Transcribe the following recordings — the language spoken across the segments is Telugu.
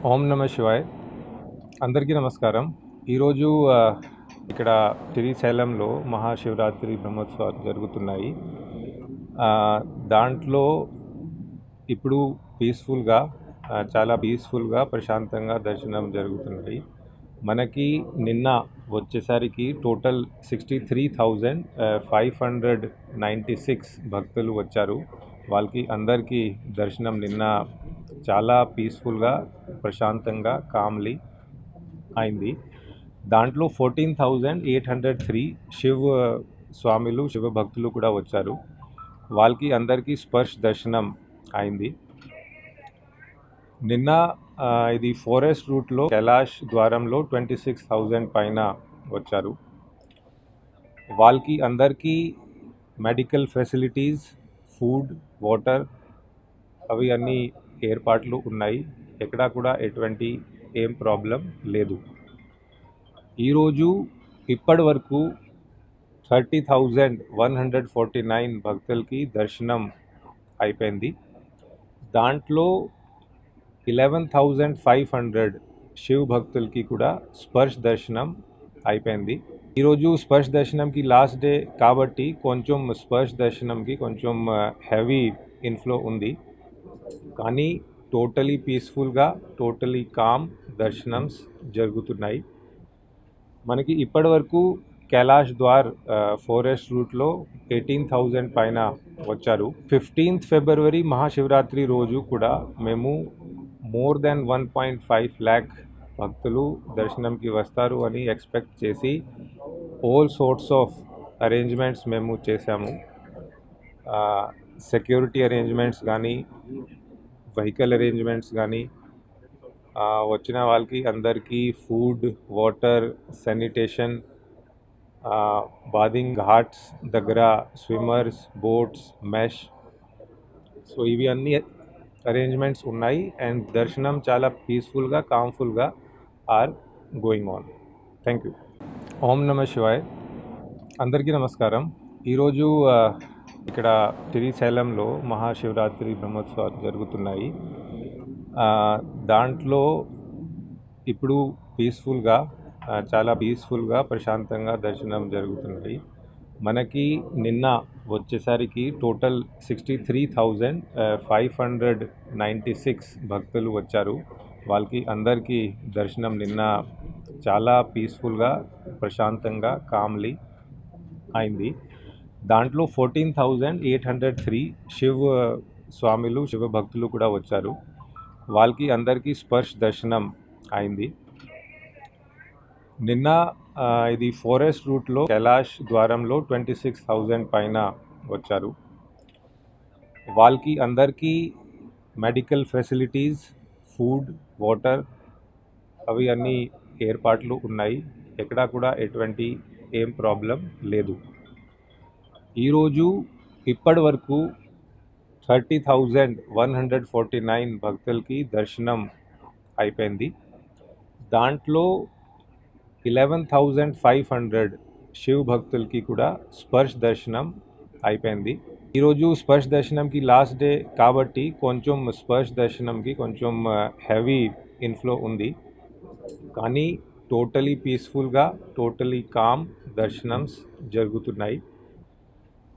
ఓం నమ శివాయ్. అందరికీ నమస్కారం. ఈరోజు ఇక్కడ శ్రీశైలంలో మహాశివరాత్రి బ్రహ్మోత్సవాలు జరుగుతున్నాయి. దాంట్లో ఇప్పుడు చాలా పీస్ఫుల్గా ప్రశాంతంగా దర్శనం జరుగుతున్నాయి. మనకి నిన్న వచ్చేసరికి టోటల్ 63,596 భక్తులు వచ్చారు. వాళ్ళకి అందరికీ దర్శనం నిన్న చాలా పీస్ఫుల్గా ప్రశాంతంగా కామ్లీ అయింది. దాంట్లో 14,803 శివ భక్తులు కూడా వచ్చారు. వాళ్ళకి అందరికీ స్పర్శ దర్శనం అయింది. నిన్న ఇది ఫారెస్ట్ రూట్లో కైలాష్ ద్వారంలో 26,000 పైన వచ్చారు. వాళ్ళకి అందరికీ మెడికల్ ఫెసిలిటీస్, ఫుడ్, వాటర్ అవి అన్ని ఏర్పాట్లు ఉన్నాయి. ఎక్కడా కూడా ఎటువంటి ఏం ప్రాబ్లం లేదు. ఈరోజు ఇప్పటి వరకు 30,149 భక్తులకి దర్శనం అయిపోయింది. దాంట్లో 11,500 శివ భక్తులకి కూడా స్పర్శ దర్శనం అయిపోయింది. ఈరోజు స్పర్శ దర్శనంకి లాస్ట్ డే కాబట్టి కొంచెం స్పర్శ దర్శనంకి కొంచెం హెవీ ఇన్ఫ్లో ఉంది. కానీ టోటలీ పీస్ఫుల్గా టోటలీ కామ్ దర్శనమ్స్ జరుగుతున్నాయి. మనకి ఇప్పటి వరకు కైలాష్ ద్వార్ ఫారెస్ట్ రూట్లో 18,000 పైన వచ్చారు. 15th ఫిబ్రవరి మహాశివరాత్రి రోజు కూడా మేము మోర్ దెన్ 1.5 lakh భక్తులు దర్శనంకి వస్తారు అని ఎక్స్పెక్ట్ చేసి ఆల్ సార్ట్స్ ఆఫ్ అరేంజ్మెంట్స్ మేము చేశాము. సెక్యూరిటీ అరేంజ్మెంట్స్ కానీ, వెహికల్ అరేంజ్మెంట్స్ కానీ, వచ్చిన వాళ్ళకి అందరికీ ఫుడ్, వాటర్, శానిటేషన్, బాదింగ్ ఘాట్స్ దగ్గర స్విమ్మర్స్, బోట్స్, మెష్, సో ఇవి అన్ని అరేంజ్మెంట్స్ ఉన్నాయి. అండ్ దర్శనం చాలా పీస్ఫుల్గా కామ్ఫుల్గా are going on. Thank you. ఓం నమ శివాయ్. అందరికీ నమస్కారం. ఈరోజు ఇక్కడ శ్రీశైలంలో మహాశివరాత్రి బ్రహ్మోత్సవాలు జరుగుతున్నాయి. దాంట్లో ఇప్పుడు చాలా పీస్ఫుల్గా ప్రశాంతంగా దర్శనం జరుగుతున్నాయి. మనకి నిన్న వచ్చేసరికి టోటల్ 63,596 భక్తులు వచ్చారు. వాళ్ళకి అందరికీ దర్శనం నిన్న చాలా పీస్ఫుల్గా ప్రశాంతంగా కామ్లీ అయింది. దాంట్లో 14,803 శివ భక్తులు కూడా వచ్చారు. వాళ్ళకి అందరికీ స్పర్శ దర్శనం అయింది. నిన్న ఇది ఫారెస్ట్ రూట్లో కైలాష్ ద్వారంలో 26,000 పైన వచ్చారు. వాళ్ళకి అందరికీ మెడికల్ ఫెసిలిటీస్, ఫుడ్, వాటర్ అవి అన్ని ఏర్పాట్లు ఉన్నాయి. ఎక్కడా కూడా ఎటువంటి ఏం ప్రాబ్లం లేదు. ఈరోజు ఇప్పటి వరకు 30,149 భక్తులకి దర్శనం అయిపోయింది. దాంట్లో 11,500 శివ భక్తులకి కూడా స్పర్శ దర్శనం అయిపోయింది. ఈరోజు స్పర్శ దర్శనంకి లాస్ట్ డే కాబట్టి కొంచెం స్పర్శ దర్శనంకి కొంచెం హెవీ ఇన్ఫ్లో ఉంది. కానీ టోటలీ పీస్ఫుల్గా టోటలీ కామ్ దర్శనమ్స్ జరుగుతున్నాయి.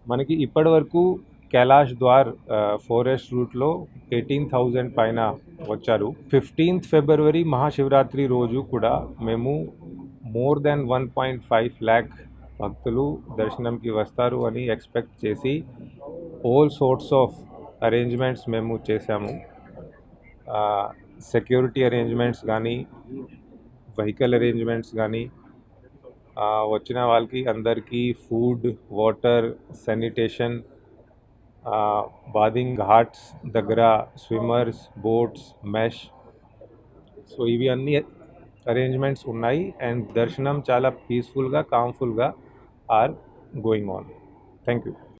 మనకి ఇప్పటి వరకు కైలాష్ ద్వార్ ఫారెస్ట్ రూట్లో 18,000 పైన వచ్చారు. 15th ఫిబ్రవరి మహాశివరాత్రి రోజు కూడా మేము మోర్ దెన్ 1.5 lakh భక్తులు దర్శనంకి వస్తారు అని ఎక్స్పెక్ట్ చేసి ఆల్ సార్ట్స్ ఆఫ్ అరేంజ్మెంట్స్ మేము చేశాము. సెక్యూరిటీ అరేంజ్మెంట్స్ కానీ, వెహికల్ అరేంజ్మెంట్స్ కానీ, వచ్చిన వాళ్ళకి అందరికీ ఫుడ్, వాటర్, శానిటేషన్, బాదింగ్ ఘాట్స్ దగ్గర స్విమ్మర్స్, బోట్స్, మెష్, సో ఇవి అన్ని అరేంజ్మెంట్స్ ఉన్నాయి. అండ్ దర్శనం చాలా పీస్ఫుల్గా కామ్ఫుల్గా are going on. Thank you.